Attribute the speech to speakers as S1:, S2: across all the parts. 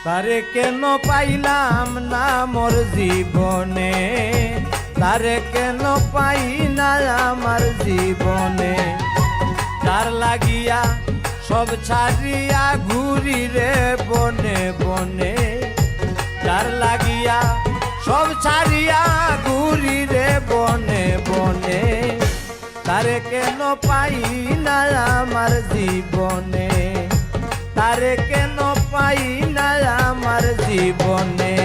S1: তারে কেন পাইলাম না মোর জীবনে, তারে কেন পাই না আমার জীবনে। তার লাগিয়া সব ছাড়িয়া ঘুরি রে বনে বনে, তার লাগিয়া সব ছাড়িয়া ঘুরি রে বনে বনে। তারে কেন পাই না আমার জীবনে, তারে কেন পাই না আমার জীবনে।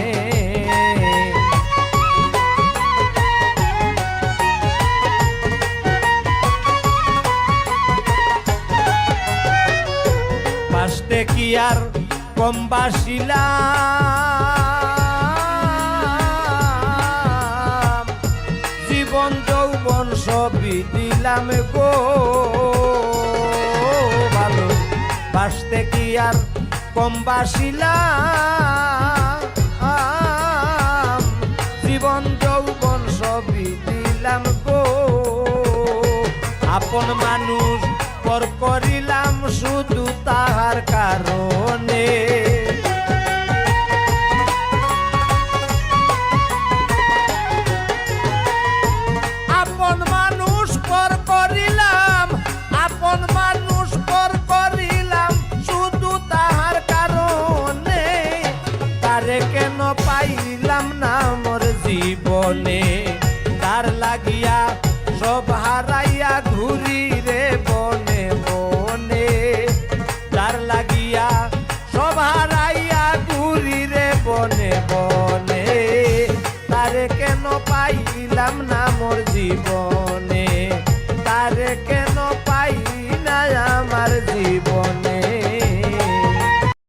S1: বাসতে কি আর কম বাসিলাম, জীবন যৌবন সবই দিলাম গো ভালো। বাসতে কি আর কম বাসিলাম, জীবন যৌবন সবই দিলাম গো। আপন মানুষ পর করিলাম শুধু তাহার কারণে। আপন মানুষ পর করিলাম, আপন মানুষ পর করিলাম শুধু তাহার কারণে। তারে কেন পাইলাম না মোর জীবনে, তার লাগিয়া সব হারাইয়া ঘুরি রে বনে বনে। তার লাগিয়া সব হারাইয়া ঘুরি রে বনে বনে। তারে কেন পাইলাম না মোর জীবনে, তারে কেন পাই না আমার জীবন।